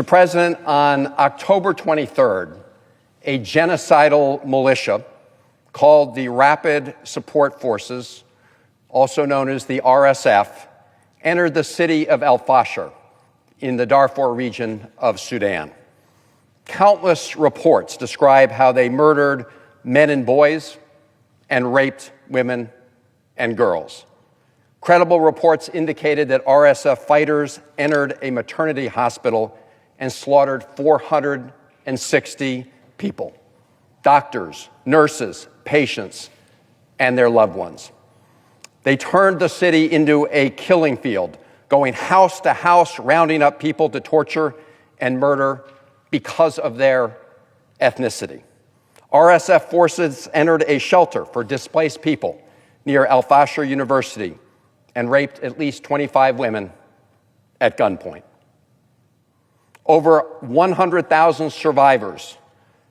Mr. President, on October 23rd, a genocidal militia called the Rapid Support Forces, also known as the RSF, entered the city of El Fasher in the Darfur region of Sudan. Countless reports describe how they murdered men and boys and raped women and girls. Credible reports indicated that RSF fighters entered a maternity hospital and slaughtered 460 people, doctors, nurses, patients, and their loved ones. They turned the city into a killing field, going house to house, rounding up people to torture and murder because of their ethnicity. RSF forces entered a shelter for displaced people near Al Fasher University and raped at least 25 women at gunpoint. Over 100,000 survivors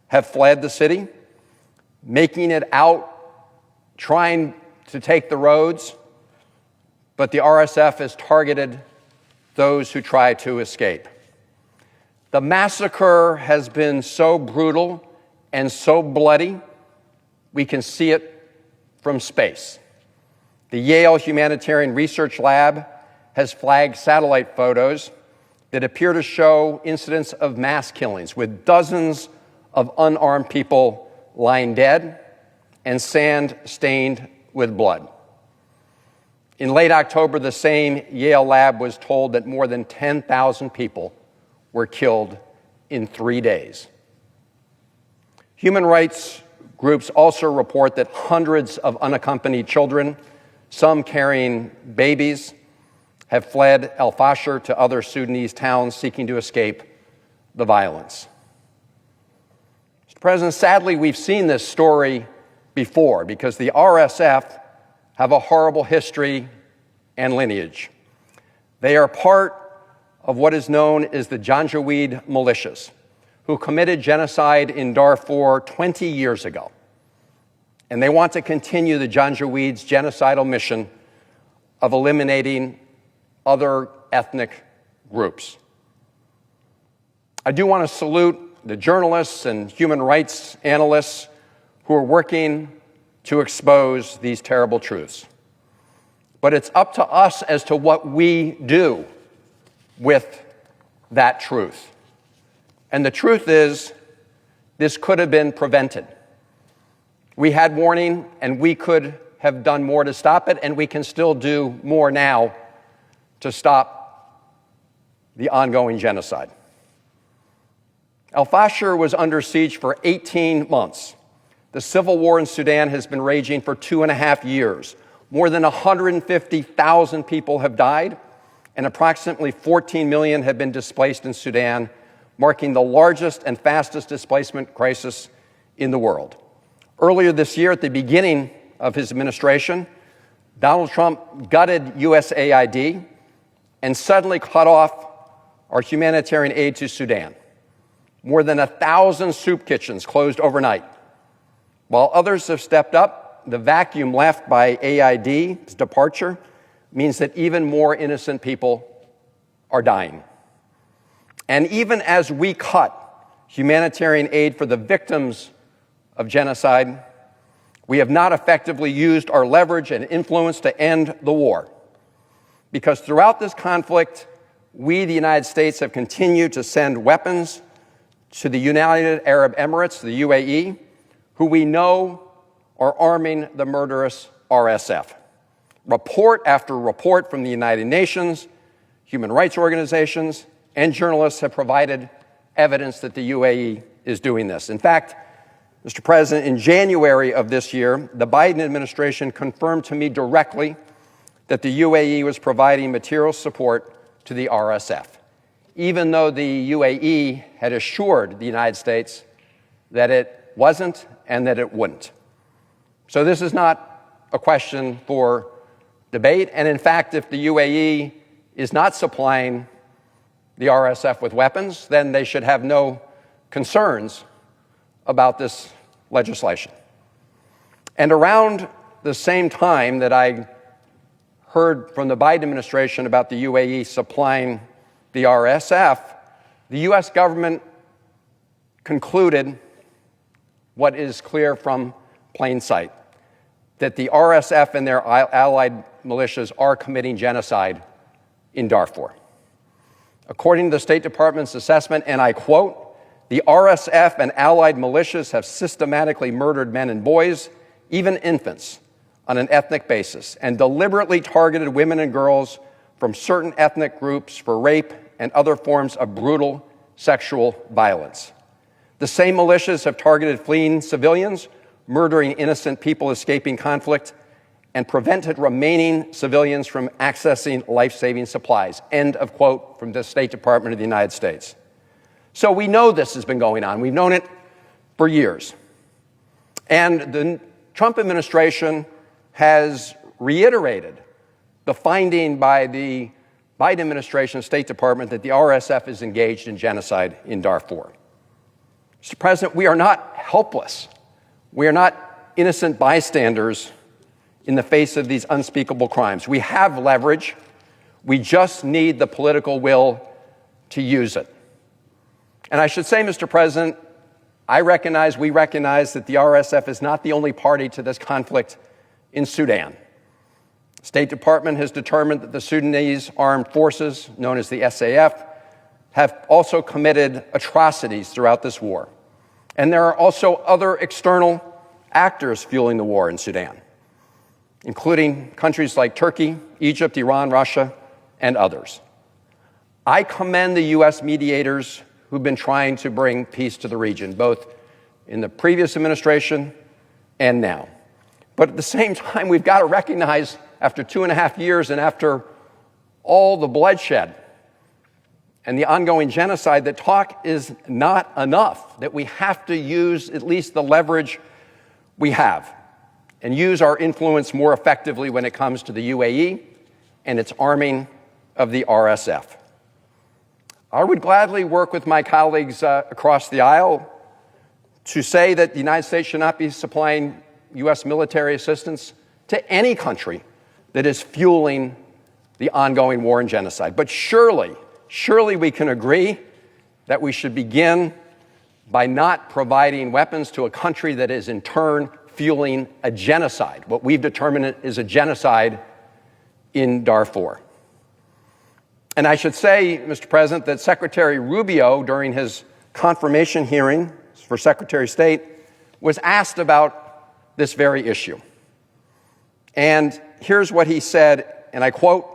have fled the city, making it out, trying to take the roads, but the RSF has targeted those who try to escape. The massacre has been so brutal and so bloody, we can see it from space. The Yale Humanitarian Research Lab has flagged satellite photos that appear to show incidents of mass killings with dozens of unarmed people lying dead and sand stained with blood. In late October, the same Yale lab was told that more than 10,000 people were killed in 3 days. Human rights groups also report that hundreds of unaccompanied children, some carrying babies, have fled El Fasher to other Sudanese towns seeking to escape the violence. Mr. President, sadly, we've seen this story before because the RSF have a horrible history and lineage. They are part of what is known as the Janjaweed militias, who committed genocide in Darfur 20 years ago. And they want to continue the Janjaweed's genocidal mission of eliminating other ethnic groups. I do want to salute the journalists and human rights analysts who are working to expose these terrible truths. But it's up to us as to what we do with that truth. And the truth is, this could have been prevented. We had warning, and we could have done more to stop it, and we can still do more now to stop the ongoing genocide. El Fasher was under siege for 18 months. The civil war in Sudan has been raging for 2.5 years. More than 150,000 people have died, and approximately 14 million have been displaced in Sudan, marking the largest and fastest displacement crisis in the world. Earlier this year, at the beginning of his administration, Donald Trump gutted USAID and suddenly cut off our humanitarian aid to Sudan. More than 1,000 soup kitchens closed overnight. While others have stepped up, the vacuum left by AID's departure means that even more innocent people are dying. And even as we cut humanitarian aid for the victims of genocide, we have not effectively used our leverage and influence to end the war. Because throughout this conflict, we, the United States, have continued to send weapons to the United Arab Emirates, the UAE, who we know are arming the murderous RSF. Report after report from the United Nations, human rights organizations, and journalists have provided evidence that the UAE is doing this. In fact, Mr. President, in January of this year, the Biden administration confirmed to me directly that the UAE was providing material support to the RSF, even though the UAE had assured the United States that it wasn't and that it wouldn't. So this is not a question for debate. And in fact, if the UAE is not supplying the RSF with weapons, then they should have no concerns about this legislation. And around the same time that I heard from the Biden administration about the UAE supplying the RSF, the U.S. government concluded what is clear from plain sight, that the RSF and their allied militias are committing genocide in Darfur. According to the State Department's assessment, and I quote, "The RSF and allied militias have systematically murdered men and boys, even infants, on an ethnic basis, and deliberately targeted women and girls from certain ethnic groups for rape and other forms of brutal sexual violence. The same militias have targeted fleeing civilians, murdering innocent people escaping conflict, and prevented remaining civilians from accessing life-saving supplies." End of quote from the State Department of the United States. So we know this has been going on. We've known it for years. And the Trump administration has reiterated the finding by the Biden administration State Department that the RSF is engaged in genocide in Darfur. Mr. President, we are not helpless. We are not innocent bystanders in the face of these unspeakable crimes. We have leverage. We just need the political will to use it. And I should say, Mr. President, we recognize that the RSF is not the only party to this conflict in Sudan. The State Department has determined that the Sudanese armed forces, known as the SAF, have also committed atrocities throughout this war. And there are also other external actors fueling the war in Sudan, including countries like Turkey, Egypt, Iran, Russia, and others. I commend the U.S. mediators who've been trying to bring peace to the region, both in the previous administration and now. But at the same time, we've got to recognize, after 2.5 years and after all the bloodshed and the ongoing genocide, that talk is not enough, that we have to use at least the leverage we have and use our influence more effectively when it comes to the UAE and its arming of the RSF. I would gladly work with my colleagues across the aisle to say that the United States should not be supplying U.S. military assistance to any country that is fueling the ongoing war and genocide. But surely we can agree that we should begin by not providing weapons to a country that is in turn fueling a genocide, what we've determined is a genocide in Darfur. And I should say, Mr. President, that Secretary Rubio, during his confirmation hearing for Secretary of State, was asked about this very issue. And here's what he said, and I quote,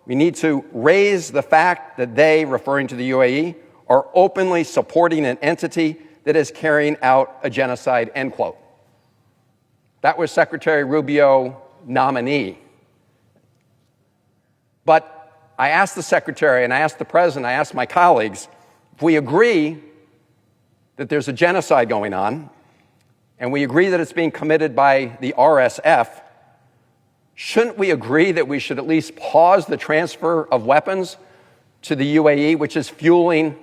"We need to raise the fact that they," referring to the UAE, "are openly supporting an entity that is carrying out a genocide," end quote. That was Secretary Rubio nominee. But I asked the Secretary, and I asked the President, I asked my colleagues, if we agree that there's a genocide going on, and we agree that it's being committed by the RSF, shouldn't we agree that we should at least pause the transfer of weapons to the UAE, which is fueling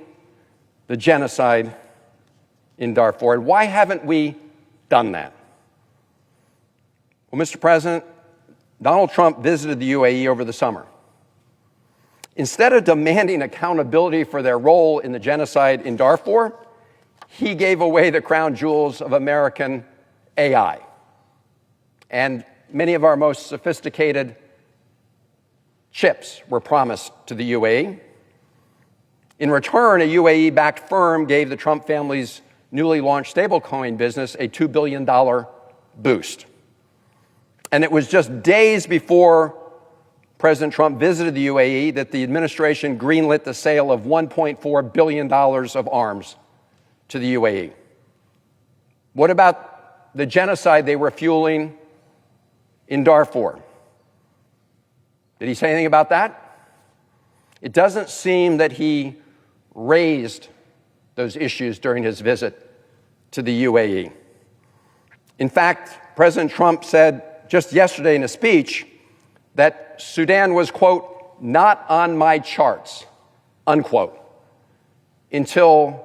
the genocide in Darfur? And why haven't we done that? Well, Mr. President, Donald Trump visited the UAE over the summer. Instead of demanding accountability for their role in the genocide in Darfur, he gave away the crown jewels of American AI. And many of our most sophisticated chips were promised to the UAE. In return, a UAE-backed firm gave the Trump family's newly launched stablecoin business a $2 billion boost. And it was just days before President Trump visited the UAE that the administration greenlit the sale of $1.4 billion of arms to the UAE. What about the genocide they were fueling in Darfur? Did he say anything about that? It doesn't seem that he raised those issues during his visit to the UAE. In fact, President Trump said just yesterday in a speech that Sudan was, quote, "not on my charts," unquote, until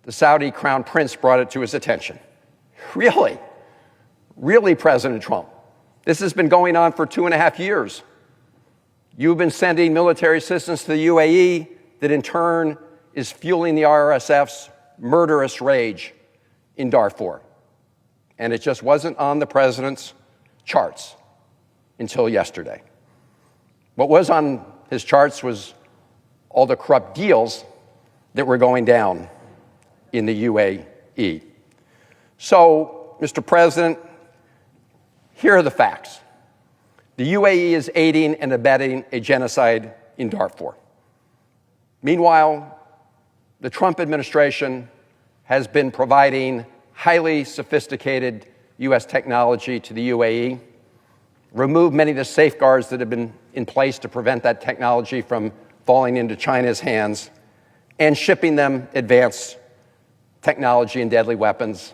the Saudi crown prince brought it to his attention. Really? Really, President Trump? This has been going on for 2.5 years. You've been sending military assistance to the UAE that in turn is fueling the RSF's murderous rage in Darfur. And it just wasn't on the president's charts until yesterday. What was on his charts was all the corrupt deals that were going down in the UAE. So, Mr. President, here are the facts. The UAE is aiding and abetting a genocide in Darfur. Meanwhile, the Trump administration has been providing highly sophisticated U.S. technology to the UAE, removed many of the safeguards that have been in place to prevent that technology from falling into China's hands, and shipping them advanced technology and deadly weapons,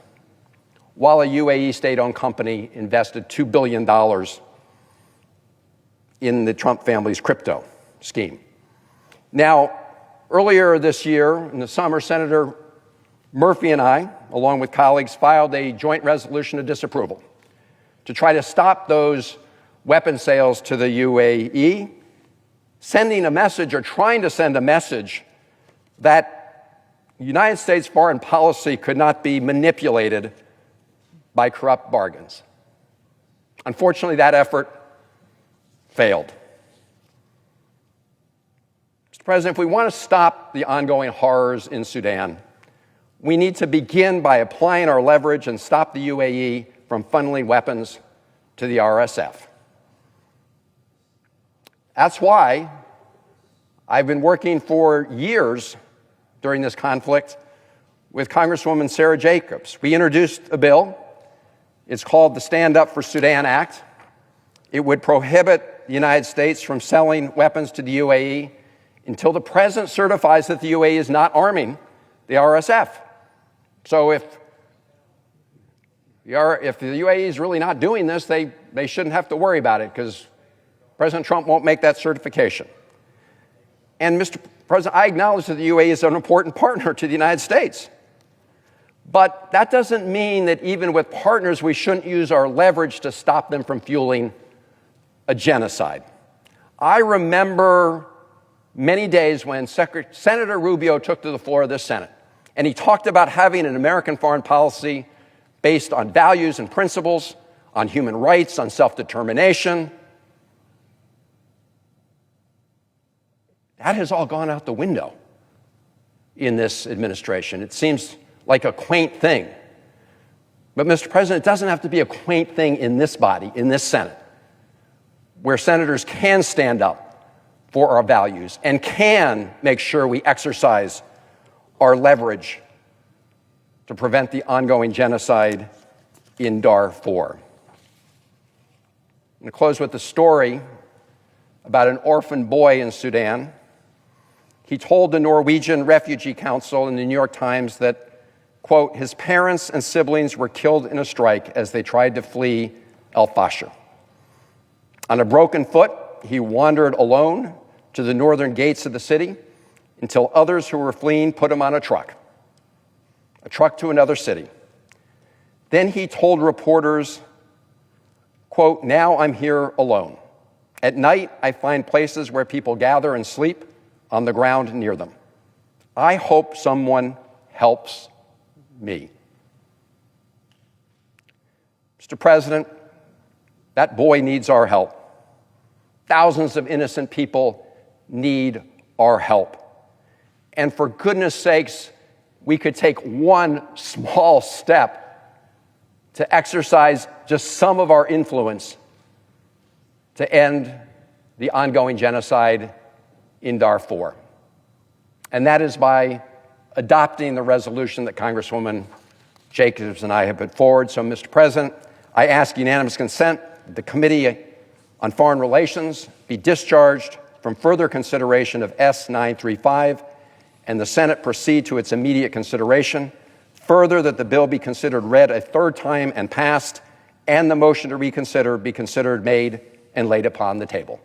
while a UAE state-owned company invested $2 billion in the Trump family's crypto scheme. Now, earlier this year, in the summer, Senator Murphy and I, along with colleagues, filed a joint resolution of disapproval to try to stop those weapon sales to the UAE, sending a message or trying to send a message that United States foreign policy could not be manipulated by corrupt bargains. Unfortunately, that effort failed. Mr. President, if we want to stop the ongoing horrors in Sudan, we need to begin by applying our leverage and stop the UAE from funneling weapons to the RSF. That's why I've been working for years during this conflict with Congresswoman Sarah Jacobs. We introduced a bill. It's called the Stand Up for Sudan Act. It would prohibit the United States from selling weapons to the UAE until the president certifies that the UAE is not arming the RSF. So if the UAE is really not doing this, they shouldn't have to worry about it because President Trump won't make that certification. And Mr. President, I acknowledge that the UAE is an important partner to the United States. But that doesn't mean that even with partners, we shouldn't use our leverage to stop them from fueling a genocide. I remember many days when Senator Rubio took to the floor of this Senate, and he talked about having an American foreign policy based on values and principles, on human rights, on self-determination. That has all gone out the window in this administration. It seems like a quaint thing. But, Mr. President, it doesn't have to be a quaint thing in this body, in this Senate, where senators can stand up for our values and can make sure we exercise our leverage to prevent the ongoing genocide in Darfur. I'm going to close with a story about an orphan boy in Sudan. He told the Norwegian Refugee Council in the New York Times that, quote, his parents and siblings were killed in a strike as they tried to flee El Fasher. On a broken foot, he wandered alone to the northern gates of the city until others who were fleeing put him on a truck to another city. Then he told reporters, quote, now I'm here alone. At night, I find places where people gather and sleep on the ground near them. I hope someone helps me. Mr. President, that boy needs our help. Thousands of innocent people need our help. And for goodness sakes, we could take one small step to exercise just some of our influence to end the ongoing genocide in Darfur. And that is by adopting the resolution that Congresswoman Jacobs and I have put forward. So, Mr. President, I ask unanimous consent that the Committee on Foreign Relations be discharged from further consideration of S-935 and the Senate proceed to its immediate consideration. Further, that the bill be considered read a third time and passed, and the motion to reconsider be considered made and laid upon the table.